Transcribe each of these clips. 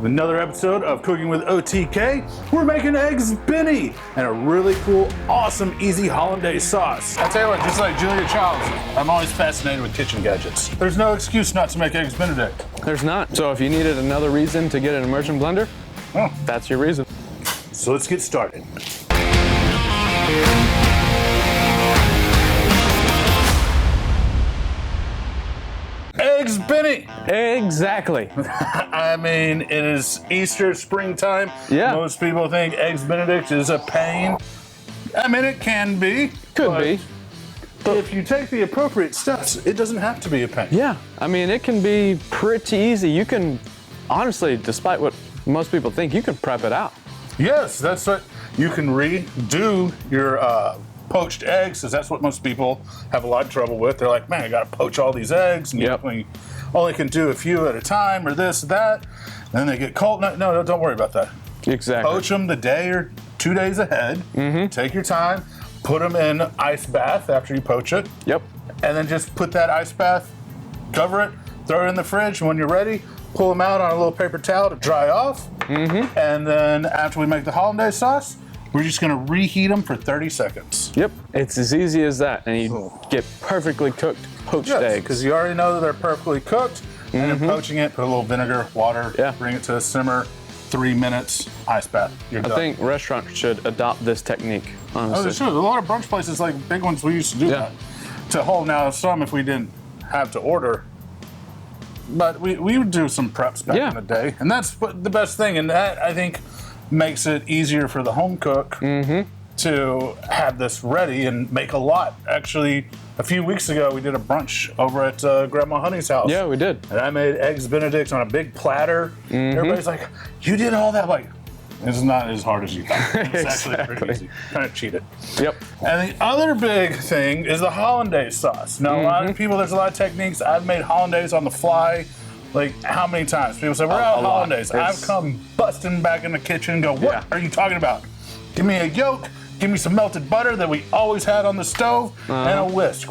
Another episode of Cooking with OTK. We're making Eggs Benedict and a really cool, awesome, easy Hollandaise sauce. I tell you what, just like Julia Childs, I'm always fascinated with kitchen gadgets. There's no excuse not to make Eggs Benedict. There's not. So if you needed another reason to get an immersion blender, that's your reason. So let's get started. Eggs Benedict. Exactly. I mean, it is Easter, springtime. Yeah. Most people think Eggs Benedict is a pain. I mean, it can be. Could be. But if you take the appropriate steps, it doesn't have to be a pain. Yeah. I mean, it can be pretty easy. You can, honestly, despite what most people think, you can prep it out. Yes, that's what you can redo your poached eggs, because that's what most people have a lot of trouble with. They're like, man, I got to poach all these eggs, and you only can do a few at a time, or this, that. And then they get cold. No, don't worry about that. Exactly. Poach them the day or 2 days ahead. Take your time. Put them in ice bath after you poach it. Yep. And then just put that ice bath, cover it, throw it in the fridge. When you're ready, pull them out on a little paper towel to dry off. And then after we make the Hollandaise sauce, we're just gonna reheat them for 30 seconds. Yep. It's as easy as that. And you get perfectly cooked poached eggs. Because you already know that they're perfectly cooked. And then poaching it, put a little vinegar, water, bring it to a simmer, 3 minutes, ice bath. You're done. I think restaurants should adopt this technique, honestly. Oh, they should. A lot of brunch places, like big ones, we used to do that. To hold now some if we didn't have to order. But we would do some preps back in the day. And that's the best thing. And that, I think, makes it easier for the home cook to have this ready and make a lot. Actually, a few weeks ago, we did a brunch over at Grandma Honey's house. Yeah, we did. And I made Eggs Benedict on a big platter. Everybody's like, you did all that? Like, it's not as hard as you thought. It's actually pretty easy. Kind of cheated. Yep. And the other big thing is the Hollandaise sauce. Now, a lot of people, there's a lot of techniques. I've made Hollandaise on the fly. Like, how many times? People say, we're out of Hollandaise. I've come busting back in the kitchen and go, what are you talking about? Give me a yolk, give me some melted butter that we always had on the stove, and a whisk.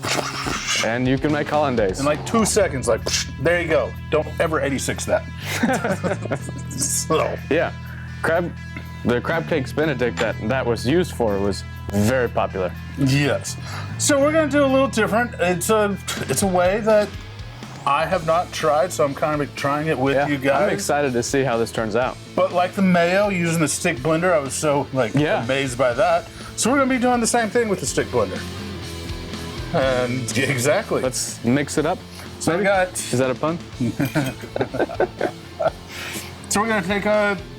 And you can make Hollandaise. In like 2 seconds, like, there you go. Don't ever 86 that. So. Yeah. The crab cakes Benedict that was used for was very popular. Yes. So we're gonna do a little different. It's a way that I have not tried, so I'm kind of trying it with you guys. I'm excited to see how this turns out. But like the mayo, using the stick blender, I was so amazed by that. So we're gonna be doing the same thing with the stick blender. And exactly. Let's mix it up. So we got. Is that a pun? So we're gonna take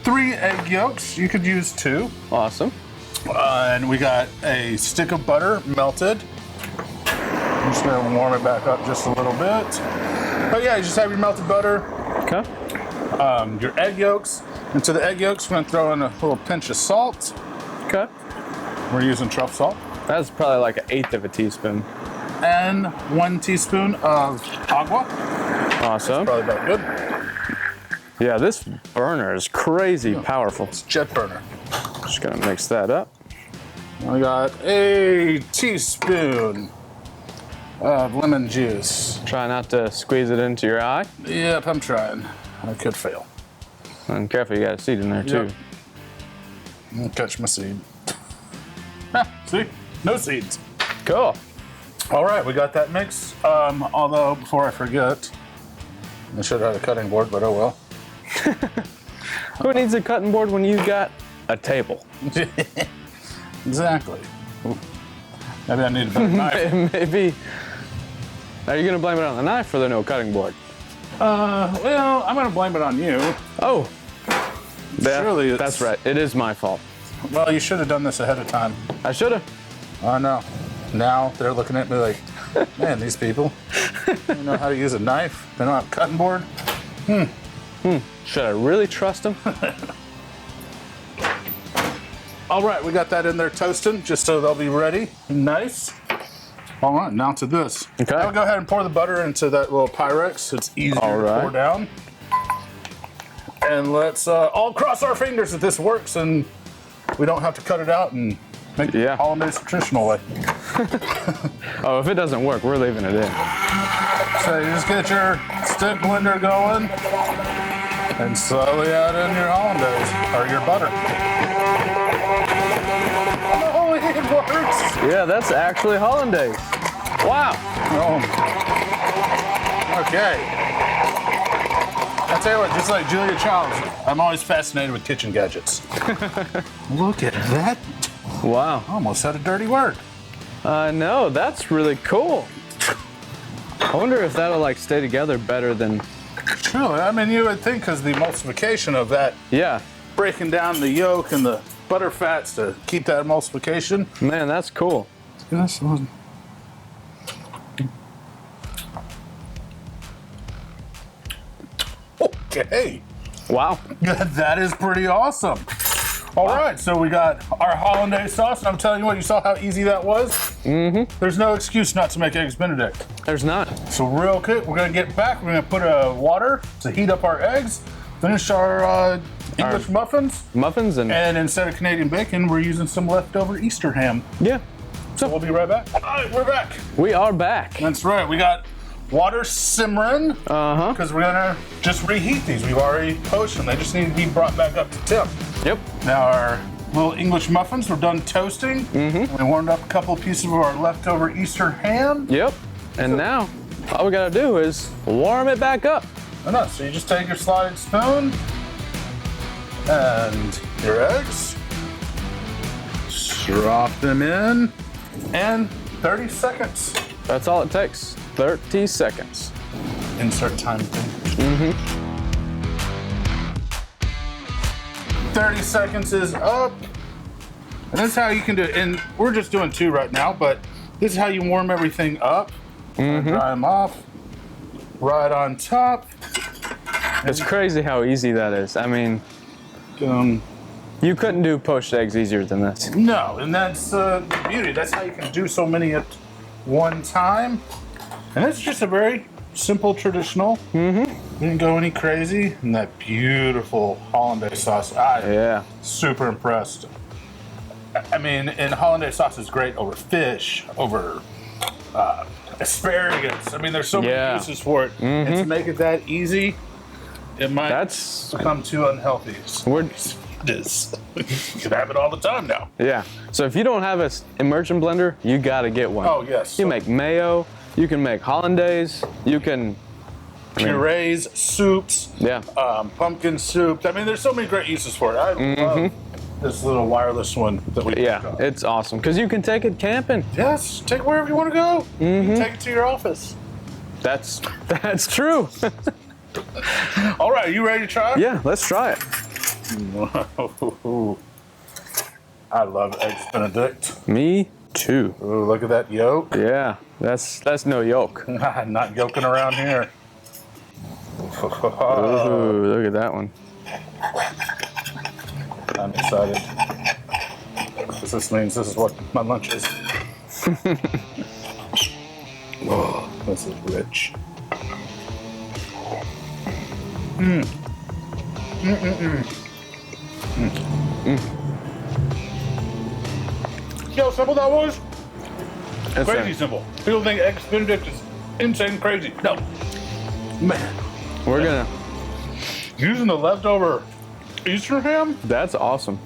3 egg yolks. You could use 2. Awesome. And we got a stick of butter melted. I'm just gonna warm it back up just a little bit. But yeah, you just have your melted butter. Okay. Your egg yolks. And to the egg yolks, we're gonna throw in a little pinch of salt. Okay. We're using truffle salt. That's probably like 1/8 of a teaspoon. And 1 teaspoon of agua. Awesome. That's probably about good. Yeah, this burner is crazy powerful. It's jet burner. Just gonna mix that up. We got a teaspoon of lemon juice. Try not to squeeze it into your eye. Yep, I'm trying. I could fail. And careful, you got a seed in there too. Yep. Catch my seed. See? No seeds. Cool. All right, we got that mix. Although, before I forget, I should have had a cutting board, but oh well. Who needs a cutting board when you got a table? Exactly. Ooh. Maybe I need a better knife. Maybe. Are you gonna blame it on the knife or the no cutting board? Well, I'm gonna blame it on you. Oh. Surely it's... That's right. It is my fault. Well, you should have done this ahead of time. I should have. I know. Now they're looking at me like, man, these people don't know how to use a knife. They don't have a cutting board. Should I really trust them? All right, we got that in there toasting, just so they'll be ready. Nice. All right, now to this. Okay. I'll go ahead and pour the butter into that little Pyrex. It's easier to pour down. And let's all cross our fingers that this works and we don't have to cut it out and make it Hollandaise traditional way. Oh, if it doesn't work, we're leaving it in. So you just get your stick blender going. And slowly add in your hollandaise, or your butter. Oh, it works! Yeah, that's actually hollandaise. Wow. Oh. Okay. I tell you what, just like Julia Childs, I'm always fascinated with kitchen gadgets. Look at that. Wow. I almost said a dirty word. No, that's really cool. I wonder if that'll like stay together better than. Truly, I mean, you would think because the emulsification of that, Yeah. breaking down the yolk and the butter fats to keep that emulsification. Man, that's cool. This one. Okay. Wow. That is pretty awesome. All right, so we got our hollandaise sauce, and I'm telling you what, you saw how easy that was? Mm-hmm. There's no excuse not to make Eggs Benedict. There's not. So real quick, we're gonna get back, we're gonna put water to heat up our eggs, finish our English muffins, and instead of Canadian bacon, we're using some leftover Easter ham. Yeah. So we'll be right back. All right, we're back. We are back. That's right, we got water simmering, because we're gonna just reheat these. We've already poached them, they just need to be brought back up to temp. Yep. Now our little English muffins, we're done toasting. We warmed up a couple of pieces of our leftover Easter ham. Yep. And now, all we gotta do is warm it back up. Enough. So you just take your slotted spoon and your eggs, drop them in, and 30 seconds. That's all it takes. 30 seconds. Insert time thing. 30 seconds is up. And this is how you can do it. And we're just doing 2 right now, but this is how you warm everything up. Dry them off. Right on top. It's crazy how easy that is. I mean, you couldn't do poached eggs easier than this. No, and that's the beauty. That's how you can do so many at one time. And it's just a very simple, traditional. Didn't go any crazy. And that beautiful hollandaise sauce. Yeah. Super impressed. I mean, and hollandaise sauce is great over fish, over asparagus. I mean, there's so many uses for it. And to make it that easy, it might become too unhealthy. So you can have it all the time now. Yeah. So if you don't have an immersion blender, you gotta get one. Oh, yes. You make mayo, you can make hollandaise, you can purees, soups, pumpkin soup. I mean, there's so many great uses for it. I love this little wireless one that we got. It's awesome because you can take it camping. Yes, take it wherever you want to go. You can take it to your office. That's true. All right, are you ready to try it? Yeah, let's try it. I love Eggs Benedict. Me too. Ooh, look at that yolk. Yeah, that's no yolk. Not yolking around here. Ooh, look at that one. I'm excited. Because this means this is what my lunch is. Oh, this is rich. See how simple that was? It's Crazy simple. People think Eggs Benedict is insane crazy. No. Man. We're gonna. Using the leftover Easter ham? That's awesome.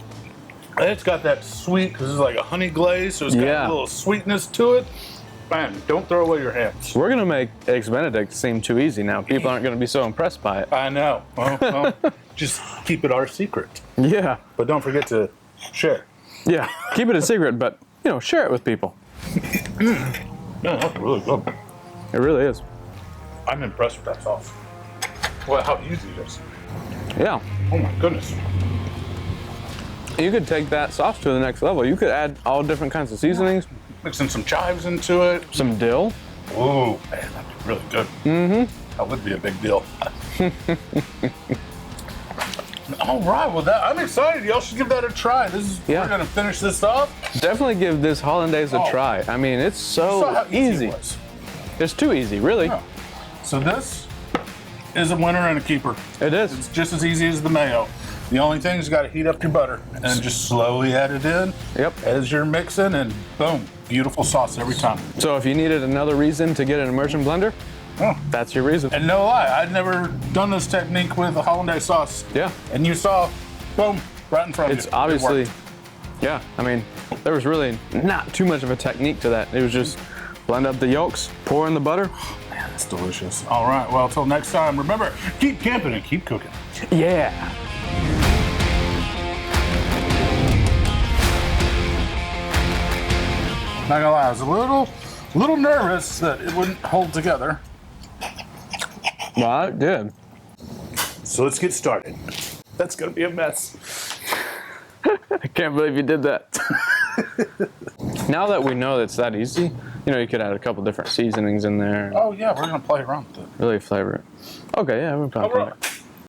And it's got that sweet, because it's like a honey glaze, so it's got a little sweetness to it. Man, don't throw away your hams. We're gonna make Eggs Benedict seem too easy now. People aren't gonna be so impressed by it. I know. Well, just keep it our secret. Yeah. But don't forget to share. Yeah. Keep it a secret, but share it with people. Yeah, that's really good. It really is. I'm impressed with that sauce. Well, how easy it is. Yeah. Oh my goodness. You could take that sauce to the next level. You could add all different kinds of seasonings. Mixing some chives into it. Some dill. Ooh, man, that'd be really good. That would be a big deal. All right, well, I'm excited. Y'all should give that a try. We're gonna finish this off. Definitely give this hollandaise a try. I mean, it's so easy. It was. It's too easy, really. Yeah. So this is a winner and a keeper. It is. It's just as easy as the mayo. The only thing is you got to heat up your butter and just slowly add it in. Yep. As you're mixing, and boom, beautiful sauce every time. So if you needed another reason to get an immersion blender, That's your reason. And no lie, I'd never done this technique with a Hollandaise sauce. Yeah. And you saw, boom, right in front of you. It's obviously, yeah, I mean, there was really not too much of a technique to that. It was just blend up the yolks, pour in the butter. Man, that's delicious. All right, well, until next time, remember, keep camping and keep cooking. Yeah. Not gonna lie, I was a little nervous that it wouldn't hold together. Well, it did. So let's get started. That's gonna be a mess. I can't believe you did that. Now that we know it's that easy, you know, you could add a couple different seasonings in there. Oh yeah, we're gonna play around with it. Really flavor it. Okay, yeah, we're probably. All right.